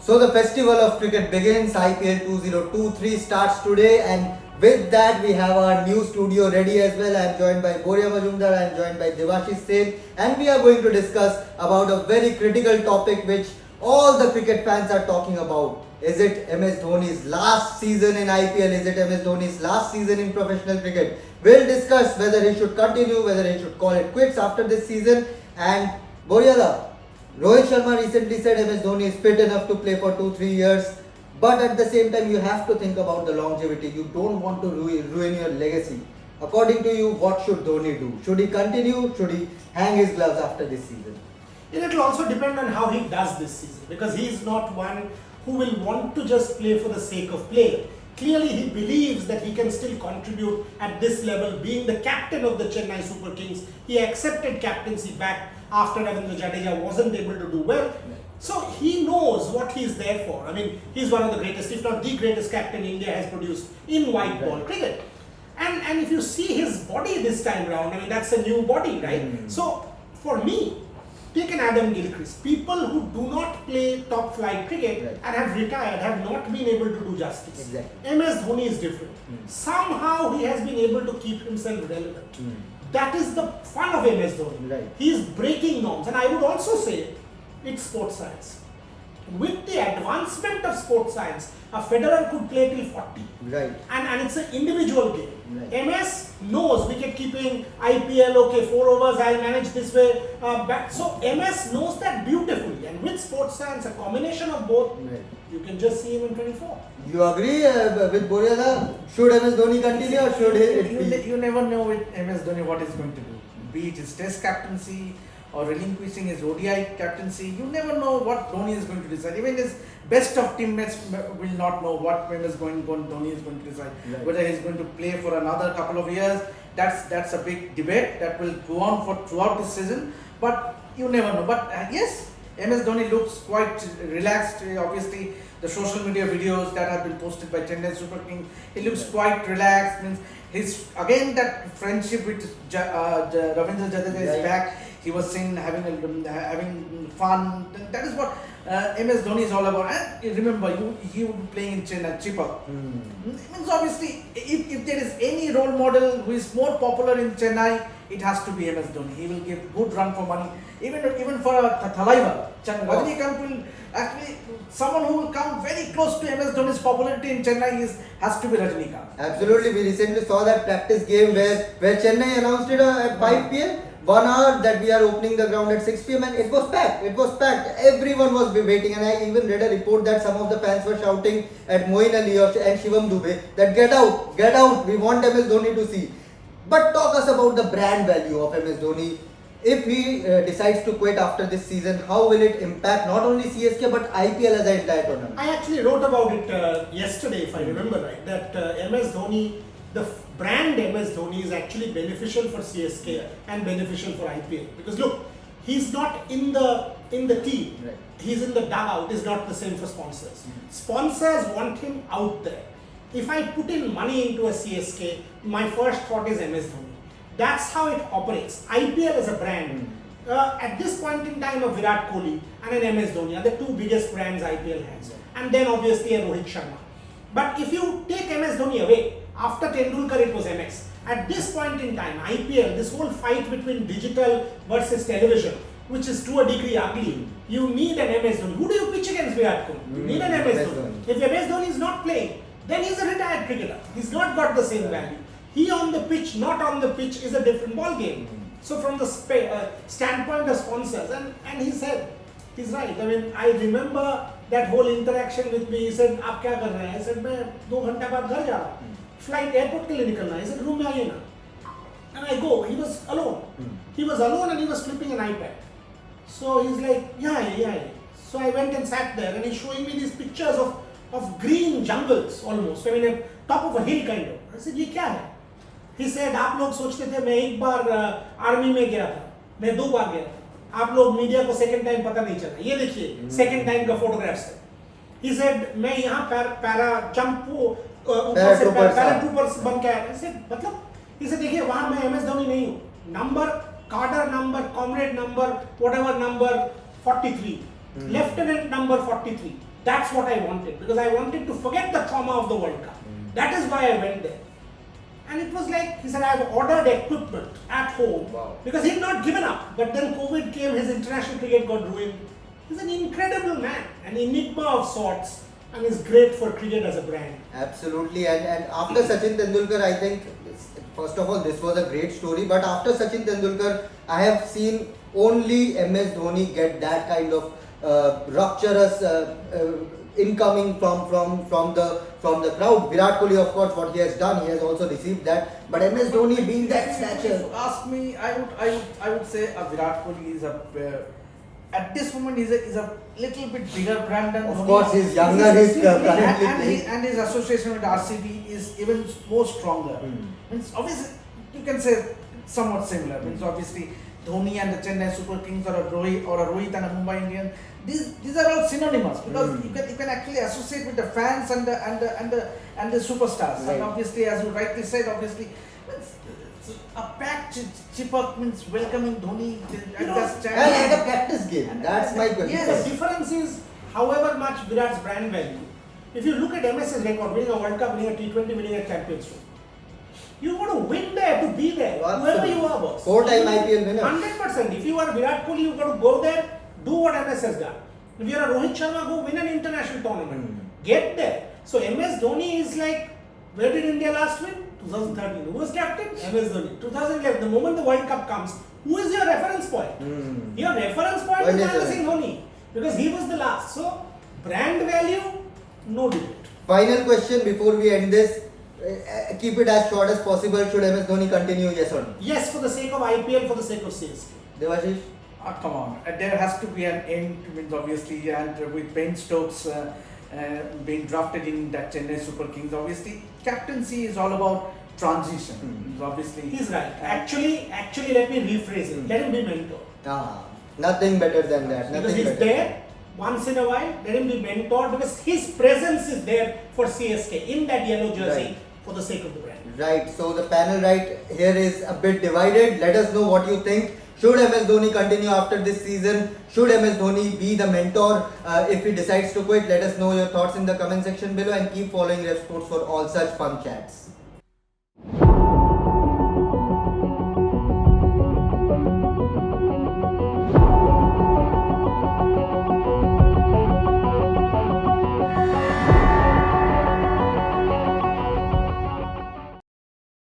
So the festival of cricket begins. IPL2023 starts today, and with that we have our new studio ready as well. I am joined by Boria Majumdar, I am joined by Devashish Sen, and we are going to discuss about a very critical topic which all the cricket fans are talking about. Is it MS Dhoni's last season in IPL? Is it MS Dhoni's last season in professional cricket? We'll discuss whether he should continue, whether he should call it quits after this season. And Boria, Rohit Sharma recently said MS Dhoni is fit enough to play for 2-3 years, but at the same time you have to think about the longevity. You don't want to ruin your legacy. According to you, what should Dhoni do? Should he continue? Should he hang his gloves after this season? It will also depend on how he does this season, because he is not one who will want to just play for the sake of playing. Clearly he believes that he can still contribute at this level. Being the captain of the Chennai Super Kings, he accepted captaincy back after Ravindra Jadeja wasn't able to do well. So he knows what he is there for. I mean, he's one of the greatest, if not the greatest captain India has produced in white ball cricket. And if you see his body this time around, I mean, that's a new body, right? So for me, take an Adam Gilchrist. People who do not play top flight cricket and have retired have not been able to do justice. Exactly. MS Dhoni is different. Somehow he has been able to keep himself relevant. That is the fun of MS Dhoni. Right. He is breaking norms, and I would also say it's sports science. With the advancement of sports science, a Federer could play till 40. Right. And it's an individual game. Right. MS knows wicket keeping, IPL, okay, 4 overs, I'll manage this way. So MS knows that beautifully. And with sports science, a combination of both, you can just see him in 24. You agree with Boria? Should MS Dhoni continue or should he? You never know with MS Dhoni what he's going to do. Be it his test captaincy or relinquishing his ODI captaincy, you never know what Dhoni is going to decide. Even his best of teammates will not know what Dhoni is going to decide. Right. Whether he's going to play for another couple of years, that's a big debate that will go on for throughout this season. But you never know. But yes, MS Dhoni looks quite relaxed. Obviously, the social media videos that have been posted by Chennai Super Kings, he looks quite relaxed. Means his again that friendship with Ravindra Jadeja is back. He was seen having fun. That is what MS Dhoni is all about. And remember, he would be playing in Chennai, cheaper. Means obviously, if there is any role model who is more popular in Chennai, it has to be MS Dhoni. He will give good run for money, even for a Thalaiva. Rajinikanth will actually, someone who will come very close to MS Dhoni's popularity in Chennai has to be Rajinikanth. Absolutely, we recently saw that practice game where Chennai announced it at 5 p.m. 1 hour that we are opening the ground at 6 p.m. and it was packed. It was packed. Everyone was waiting, and I even read a report that some of the fans were shouting at Moeen Ali and Shivam Dube that get out, we want MS Dhoni to see. But talk us about the brand value of MS Dhoni. If he decides to quit after this season, how will it impact not only CSK but IPL as an entire tournament? I actually wrote about it yesterday, if I remember right, that MS Dhoni, the brand MS Dhoni is actually beneficial for CSK and beneficial for IPL. Because look, he's not in the team. Right. He's in the dugout. Is not the same for sponsors. Sponsors want him out there. If I put in money into a CSK, my first thought is MS Dhoni. That's how it operates. IPL as a brand, at this point in time, a Virat Kohli and an MS Dhoni are the two biggest brands IPL has. And then obviously a Rohit Sharma. But if you take MS Dhoni away, after Tendulkar it was MS. At this point in time, IPL, this whole fight between digital versus television, which is to a degree ugly, you need an MS Dhoni. Who do you pitch against Virat Kohli? You need an MS Dhoni. If MS Dhoni is not playing, then he's a retired cricketer. He's not got the same value. He on the pitch, not on the pitch is a different ball game. So from the standpoint of sponsors, and he said, he's right. I mean, I remember that whole interaction with me. He said, "आप क्या कर रहे हैं?" I said, "मैं 2 घंटे बाद घर जा रहा हूँ. Flight airport के लिए निकलना है." He said, "रूम में आइए ना." And I go. He was alone. He was alone and he was flipping an iPad. So he's like, yeah. So I went and sat there, and he's showing me these pictures of green jungles almost. I mean, at top of a hill kind of. I said, "ये क्या है?" He said, "आप लोग सोचते थे मैं एक बार army में गया था, मैं 2 बार गया था. आप लोग मीडिया को सेकंड टाइम पता नहीं चला. ये देखिए सेकंड टाइम का फोटोग्राफ्स है." He said, "मैं यहाँ पैरा जंप ऊपर से पैराट्रूपर्स बन के आया." I said, मतलब इसे देखिए, वहाँ मैं MS धोनी नहीं हूँ. नंबर, कार्डर number, comrade number, whatever number 43, lieutenant number 43. That's what I wanted, because I wanted to forget the trauma of the World Cup. That is why I went there. And it was like, he said, I have ordered equipment at home. Wow. Because he had not given up. But then COVID came, his international cricket got ruined. He's an incredible man, an enigma of sorts, and is great for cricket as a brand. Absolutely, and after Sachin Tendulkar, I think, first of all, this was a great story, but after Sachin Tendulkar, I have seen only MS Dhoni get that kind of rapturous incoming from the crowd. Virat Kohli, of course, what he has done, he has also received that. But MS Dhoni being that If stature. you ask me, I would say Virat Kohli is at this moment is a little bit bigger brand than Of Dhoni. course, he's younger. He's currently playing. and his association with RCB is even more stronger. Means obviously you can say somewhat similar. Means obviously Dhoni and the Chennai Super Kings, or a Rohit and a Mumbai Indians. These are all synonymous, because you can actually associate with the fans and the superstars. Right. And obviously, as you rightly said, obviously it's a packed chipper means welcoming Dhoni at know, that stand. And a practice game. That's my question. Yes. The difference is, however much Virat's brand value, if you look at MS's record, winning a World Cup, winning a T20, winning a Champions Trophy, you got to win there to be there, whoever you are, boss. 4-time IPL winner. 100%. If you are Virat Kohli, you got to go there, do what MS has done. If you are a Rohit Sharma, go win an international tournament. Get there. So MS Dhoni is like, where did India last win? 2013. Who was captain? MS Dhoni. 2011. The moment the World Cup comes, who is your reference point? Your reference point Well, is yes, Mahendra sir. Singh Dhoni, because he was the last. So brand value, no debate. Final question before we end this. Keep it as short as possible. Should MS Dhoni continue? Yes or no? Yes, for the sake of IPL, for the sake of CSK. Devashish? Come on, there has to be an end. Means obviously, and with Ben Stokes being drafted in that Chennai Super Kings, obviously captaincy is all about transition. Obviously, He's right. Actually, let me rephrase it. Let him be mentor. Nothing better than that. Because Nothing he's better. there once in a while, let him be mentored, because his presence is there for CSK in that yellow jersey, Right. for the sake of the brand. Right. So the panel right here is a bit divided. Let us know what you think. Should MS Dhoni continue after this season? Should MS Dhoni be the mentor if he decides to quit? Let us know your thoughts in the comment section below, and keep following RevSportz for all such fun chats.